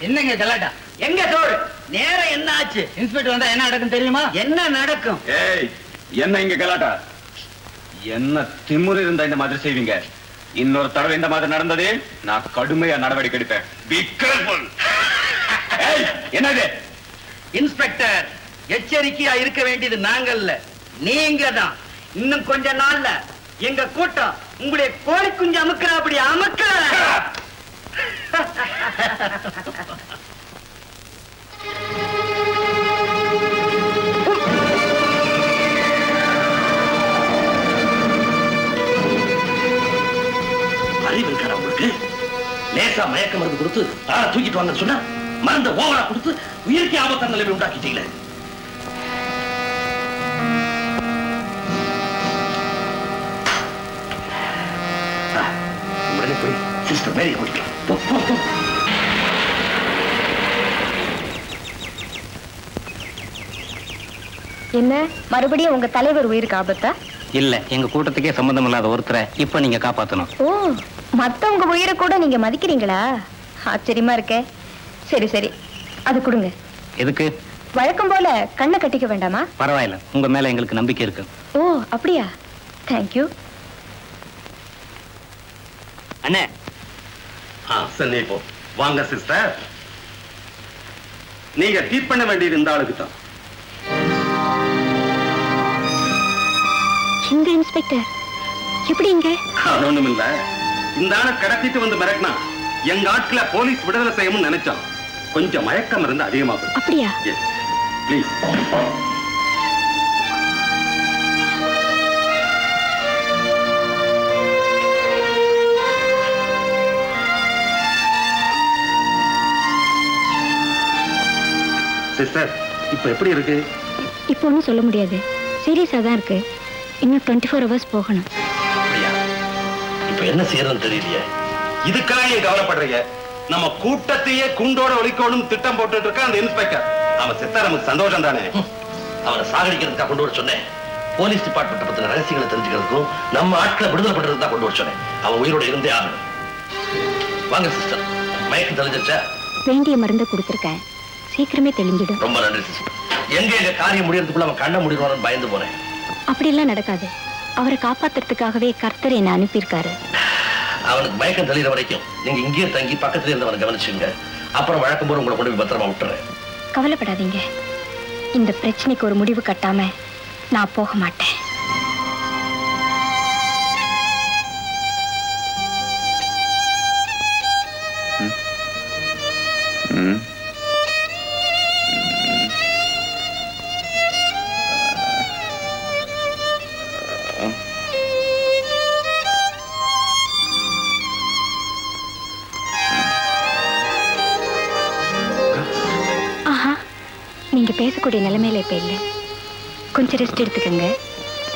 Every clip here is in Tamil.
என்னங்க கலாட்டா? எங்க தோடு நேரம் என்ன ஆச்சு? இன்ஸ்பெக்டர் வந்தா என்ன நடக்கும் தெரியுமா? என்ன நடக்கும்? ஏய், என்ன இங்க கலாட்டா? என்ன திமிரு இருந்தா இந்த மாதிரி செய்வீங்க? இன்னொரு தடவை இந்த மாதிரி நடந்தது நான் கடுமையா நடவடிக்கை எடுப்பேன். Be careful. ஏய், என்னது? இன்ஸ்பெக்டர், எச்சரிக்கையா இருக்க வேண்டியது நாங்கல்ல, நீங்க தான். இன்னும் கொஞ்ச நாள்ல எங்க கூட்டம் உங்களுடைய கோழி குஞ்சு அமுக்கிற அப்படி அமுக்க. அறிவு இருக்காரா உங்களுக்கு? லேசா மயக்க மருந்து கொடுத்து ஆளை தூக்கிட்டு வாங்கன்னு சொன்னா மருந்த ஓவரா கொடுத்து உயிருக்கு ஆபத்தான நிலைமை உண்டாக்கிட்டீங்களே. உடனே போய் சிஸ்டர் மேரி குடிக்கலாம். என்ன மறுபடியும் உங்க தலைவர் உயிருக்கு ஆபத்தா? இல்ல, எங்க கூட்டத்துக்கே சம்பந்தம் இல்லாத ஒருத்தரை இப்ப நீங்க காப்பாத்தணும். ஓ, மத்தவங்க உயிரை கூட நீங்க மதிக்கிறீங்களா? ஆச்சரியமா இருக்கே. சரி சரி, அது கொடுங்க. எதுக்கு? வழக்கம் போல கண்ணை கட்டிக்க வேண்டாமா? பரவாயில்ல, உங்க மேல எங்களுக்கு நம்பிக்கை இருக்கு. ஓ அப்படியா? தேங்க்யூ. அண்ணே, சரி போ. வாங்க சிஸ்டர். நீங்க ட்ரீட் பண்ண வேண்டியது இந்த ஆளுக்கு தான். இந்த இன்ஸ்பெக்டர் எப்படி இங்க? ஒண்ணும் இல்ல, இந்த ஆளை கடத்திட்டு வந்து மிரட்டினா எங்க ஆட்களை போலீஸ் விடுதலை செய்யணும்னு நினைச்சோம். கொஞ்சம் மயக்கம் இருந்து அதிகமாகும். அப்படியா? ப்ளீஸ். சிஸ்டர், இப்ப எப்படி இருக்கு? இப்போ ஒன்றும் சொல்ல முடியாது, சீரியஸா தான் இருக்கு. இன்னும் 24 hours போகணும். இப்ப என்ன செய்யறதுன்னு தெரியலையே. இதுக்காக ஏன் கவலைப்படுறீங்க? நம்ம கூட்டத்தையே குண்டோட ஒழிக்கணும் திட்டம் போட்டுட்டு இருக்க அந்த இன்ஸ்பெக்டர். அவன் செத்தா நமக்கு சந்தோஷம் தானே. அவனை சாகடிக்கிறதுக்காக கொண்டு வர சொன்னேன். போலீஸ் டிபார்ட்மெண்ட் பத்தின ரகசியங்களை தெரிஞ்சுக்கிறதுக்கும் நம்ம ஆட்களை விடுதலை பண்றதுக்கு தான் கொண்டு வர சொன்னேன். அவன் உயிரோட இருந்தே ஆகணும். வாங்க சிஸ்டர். மயக்கம் தெளிஞ்சிருச்சா? வேண்டிய மருந்தை கொடுத்துருக்கேன், சீக்கிரமே தெளிஞ்சிடும். ரொம்ப நன்றி சிஸ்டர். எங்க காரியம் முடியறதுக்குள்ள அவன் கண்ண முடிவானு பயந்து போறேன். அப்படியெல்லாம் நடக்காது. அவரை காப்பாத்துறதுக்காகவே கர்த்தர் என்ன அனுப்பியிருக்காரு. அவனுக்கு மயக்கம் தெளிகிற வரைக்கும் நீங்க இங்கேயே தங்கி பக்கத்துல இருந்தவனை கவனிச்சுங்க. அப்புறம் வழக்கம் போது உங்களை கொண்டு போய் பத்திரமா விட்டுறேன். கவலைப்படாதீங்க, இந்த பிரச்சனைக்கு ஒரு முடிவு கட்டாம நான் போக மாட்டேன். நீங்க பேசக்கூடிய நிலைமையில இப்ப இல்ல, கொஞ்சம் ரெஸ்ட் எடுத்துக்கங்க,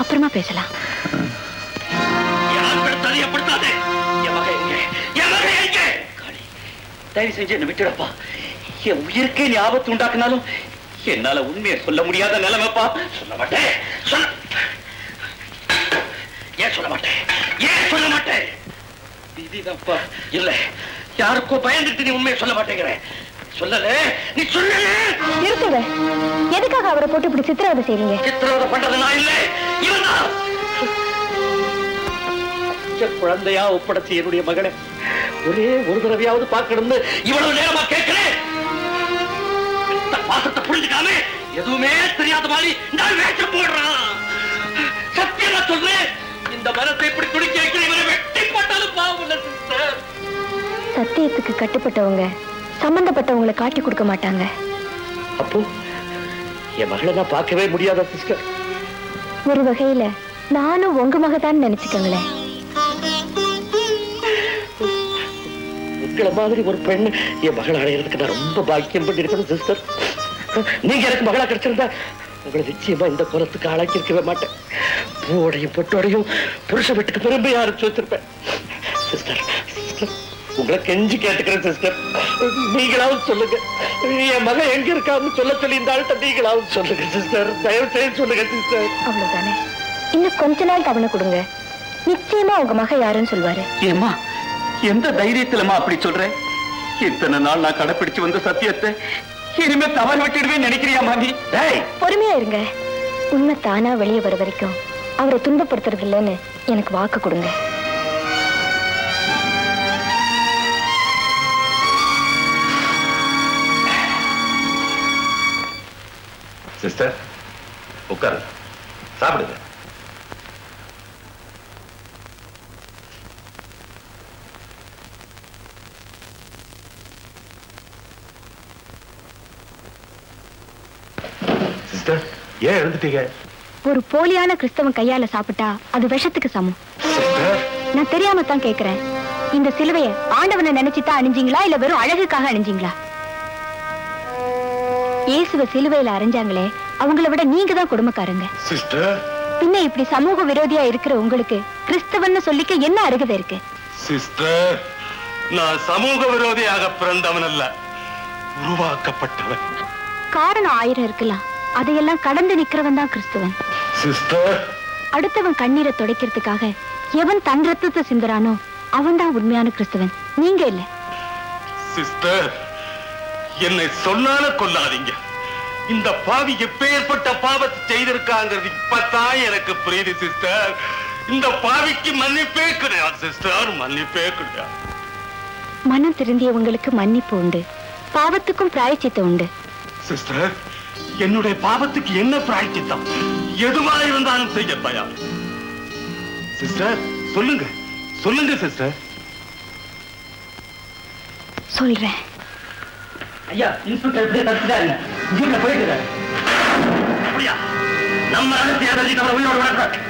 அப்புறமா பேசலாம். தயவு செஞ்சு என்ன விட்டுடப்பா. என் உயிருக்கே நீ ஆபத்து உண்டாக்குனாலும் என்னால உண்மையை சொல்ல முடியாத நிலைமைப்பா. சொல்ல மாட்டேன். ஏன் சொல்ல மாட்டேன்? ஏன் சொல்ல மாட்டேன்? விதிதான்ப்பா. இல்ல, யாருக்கோ பயந்துட்டு நீ உண்மையை சொல்ல மாட்டேங்கிற. சொல்லல, நீ சொல்லல. இருக்குங்க, எதுக்காக அவரை போட்டு இப்படி சித்திரவதை செய்றீங்க? சித்திரவதை பண்றது நான் இல்ல, இவன்தான். குழந்தையா ஒப்படைச்சு என்னுடைய மகனை ஒரே ஒரு தடவையாவது பார்க்கணும்னு இவ்வளவு நேரமா கேட்கிறேன். பாசத்தை புரிஞ்சுக்காம எதுவுமே தெரியாத மாதிரி நான் வேஷம் போடுறான். சத்தியமா சொல்றேன், இந்த மனத்தை இப்படி துடிக்க வைக்கிற இவரை வெட்டி போட்டாலும் பாவம் இல்ல சிஸ்டர். சத்தியத்துக்கு கட்டுப்பட்டவங்க சம்பந்தப்பட்டவங்களை காட்டி கொடுக்க மாட்டாங்க. அப்போ என் மகளை நான் பார்க்கவே முடியாத சிஸ்டர். ஒரு வகையில நானும் உங்க மகதான் நினைச்சுக்கங்களேன். உங்களை மாதிரி ஒரு பெண் என் மகளை அடையிறதுக்கு நான் ரொம்ப பாக்கியம் பண்ணிருக்கணும் சிஸ்டர். நீங்க எனக்கு மகளா கிடைச்சிருந்தா உங்களை நிச்சயமா இந்த குலத்துக்கு ஆளாக்கி இருக்கவே மாட்டேன். பூவோடையும் பொட்டோடையும் புருஷ வீட்டுக்கு திரும்ப யாரும் வச்சிருப்பேன் சிஸ்டர். உங்களை கெஞ்சி கேட்டுக்கிறேன் சிஸ்டர், நீங்களாவது சொல்லுங்க. என் மகன் எங்க இருக்கான்னு சொல்ல சொல்லி இந்த ஆள்கிட்ட நீங்களாவது சொல்லுங்க சிஸ்டர். தயவு செய்து சொல்லுங்க சிஸ்டர். அவ்வளவுதானே, இன்னும் கொஞ்ச நாள் கவனை கொடுங்க, நிச்சயமா உங்க மகன் யாருன்னு சொல்வாரு. ஏம்மா, எந்த தைரியத்திலமா அப்படி சொல்ற? இத்தனை நாள் நான் கடைப்பிடிச்சு வந்த சத்தியத்தை இனிமே தவறு விட்டுடுவேன் நினைக்கிறியா மாமி? பொறுமையா இருங்க. உண்மை தானா வெளியே வர வரைக்கும் அவரை துன்பப்படுத்துறது இல்லைன்னு எனக்கு வாக்கு கொடுங்க. சிஸ்டர் உட்காருங்க, சாப்பிடுங்க. சிஸ்டர் ஏன் எழுந்துட்டீங்க? ஒரு போலியான கிறிஸ்தவன் கையால சாப்பிட்டா அது விஷத்துக்கு சமம். சிஸ்டர் நான் தெரியாம தான் கேக்குறேன். இந்த சிலுவைய ஆண்டவனை நினைச்சுதான் அணிஞ்சீங்களா இல்ல வெறும் அழகுக்காக அணிஞ்சீங்களா? இயேசுவ சிலுவையில அரைஞ்சாங்களே, அவங்கள விட நீங்க தான் கொடுமைக்காரங்க. சிஸ்டர் பின்ன இப்படி சமூக விரோதியா இருக்கிற உங்களுக்கு கிறிஸ்தவன்னு சொல்லிக்க என்ன அருகதை இருக்கு? சிஸ்டர் நான் சமூக விரோதியாக பிறந்தவன் அல்ல, உருவாக்கப்பட்டவன். காரணம் 1000 இருக்கலாம், அதையெல்லாம் கடந்து நிக்கிறவன் தான் கிறிஸ்தவன். சிஸ்டர் அடுத்தவன் கண்ணீரை துடைக்கிறதுக்காக எவன் தன் ரத்தத்தை சிந்துறானோ அவன் தான் உண்மையான கிறிஸ்தவன், நீங்க இல்ல. சிஸ்டர் என்னை சொன்னால கொல்லாதீங்க. இந்த பாவி எப்பேற்பட்ட பாவத்தை செய்திருக்காங்கிறது இப்பதான் எனக்கு புரியுது சிஸ்டர். இந்த பாவிக்கு மன்னிப்பே கிடையாது சிஸ்டர், மன்னிப்பே கிடையாது. மனம் திருந்தியவங்களுக்கு மன்னிப்பு உண்டு, பாவத்துக்கும் பிராயச்சித்தம் உண்டு. சிஸ்டர் என்னுடைய பாவத்துக்கு என்ன பிராயச்சித்தம்? எதுவா இருந்தாலும் செய்ய தயார். சிஸ்டர் சொல்லுங்க சொல்லுங்க சிஸ்டர். சொல்றேன். ஐயா, இன்ஸ்பெக்டர் இப்படியே தடுத்துட்டாருங்க. ஜீப்ல போயிட்டு அப்படியா? நம்ம ரகசிய அறிஞ்சு நம்ம உயிரோடு வளர்க்கிறோம்.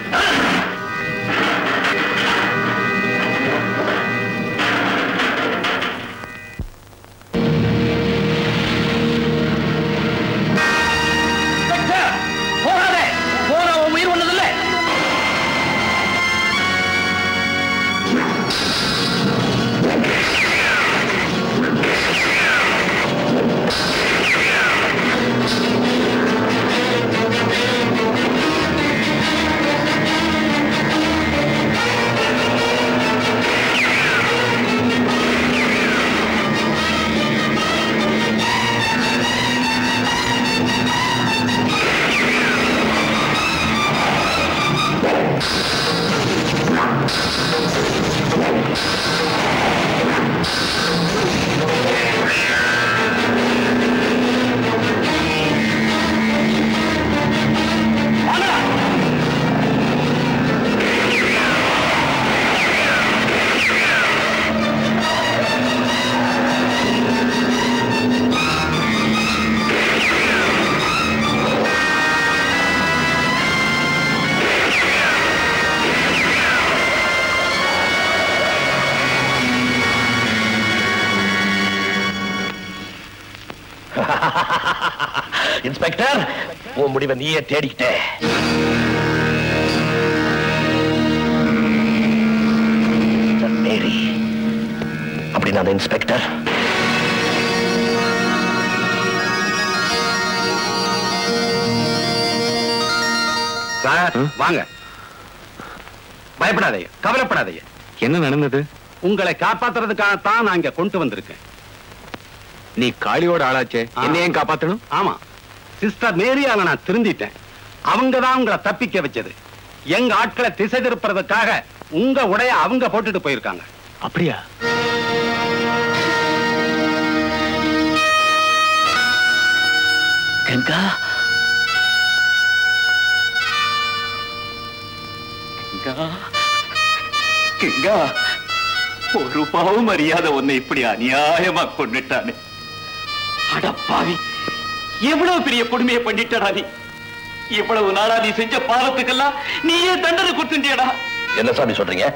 போகாதே, போனா உன் உயிர் ஒண்ணதில்லை. இன்ஸ்பெக்டர், உன் முடிவை நீயே தேடிக்கிட்டே. மேரி அப்படின்னா இன்ஸ்பெக்டர் சார் வாங்க. பயப்படாதீங்க, கவலைப்படாதீங்க. என்ன நடந்தது? உங்களை காப்பாத்துறதுக்காகத்தான் நான் இங்க கொண்டு வந்திருக்கேன். நீ காளியோட ஆளாச்சே, ஆ. என்னையும் காப்பாத்தணும். ஆமா, சிஸ்டர் மேரியால நான் திருந்திட்டேன். அவங்க தான் உங்களை தப்பிக்க வச்சது. எங்க ஆட்களை திசை திருப்புறதுக்காக உங்க உடைய அவங்க போட்டுட்டு போயிருக்காங்க. அப்படியா? கங்கா, கிங்கா, ஒரு பாவம் அறியாத உன்னை இப்படி அநியாயமா கொண்டுட்டானே. அடப்பாவி, எவ்வளவு பெரிய கொடுமையை பண்ணிட்டடா நீ. இவ்வளவு நாளா நீ செஞ்ச பாவத்துக்கெல்லாம் நீயே தண்டனை கொடுத்துட்டியடா. என்ன சாமி சொல்றீங்க?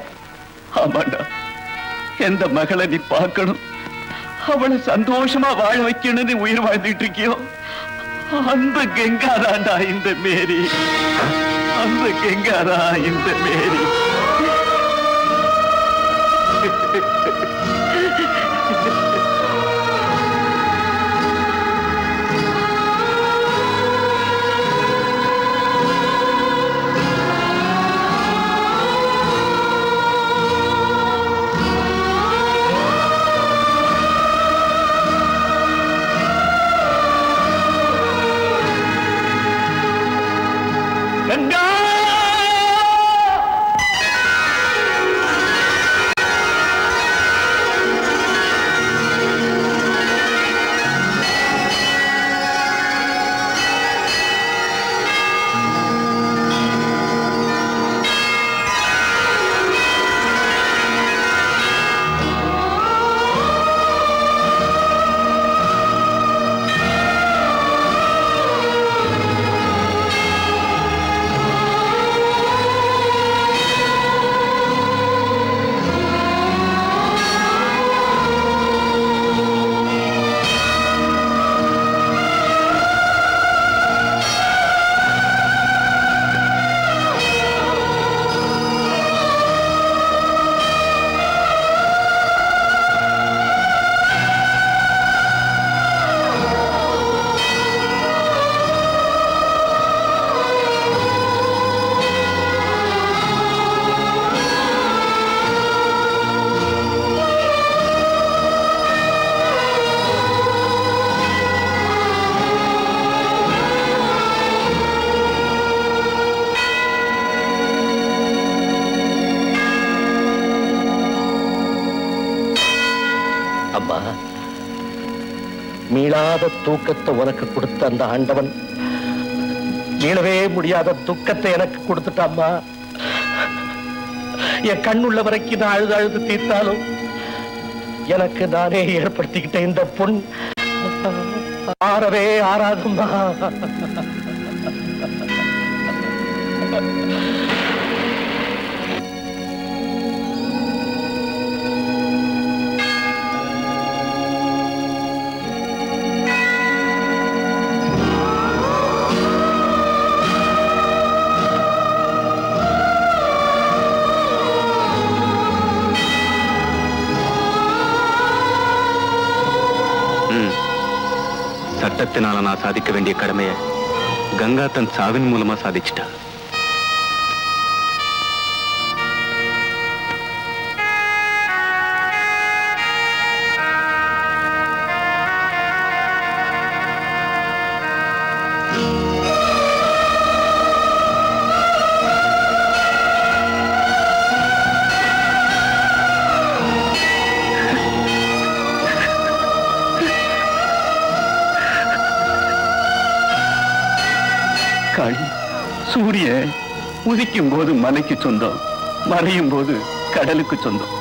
ஆமாண்டா, எந்த மகளை நீ பார்க்கணும், அவளை சந்தோஷமா வாழ வைக்கணும்னு உயிர் வாழ்ந்துட்டு இருக்கியோ, அந்த கங்காதாண்டா இந்த மேரி. அந்த கங்காதா இந்த மேரி. கங்கா! அம்மா, மீளாத தூக்கத்தை உனக்கு கொடுத்த அந்த ஆண்டவன் மீளவே முடியாத துக்கத்தை எனக்கு கொடுத்துட்டாம்மா. என் கண்ணுள்ள வரைக்கும் நான் அழுது அழுது தீர்த்தாலும் எனக்கு நானே ஏற்படுத்திக்கிட்ட இந்த பொன் ஆறவே ஆறாதும்மா. சட்டத்தினால நான் சாதிக்க வேண்டிய கடமையை கங்கா தன் சாவின் மூலமா சாதிச்சிட்டா. காளி, சூரியன் உதிக்கும் போது மலைக்கு சொந்தம், மறையும் போது கடலுக்கு சொந்தம்.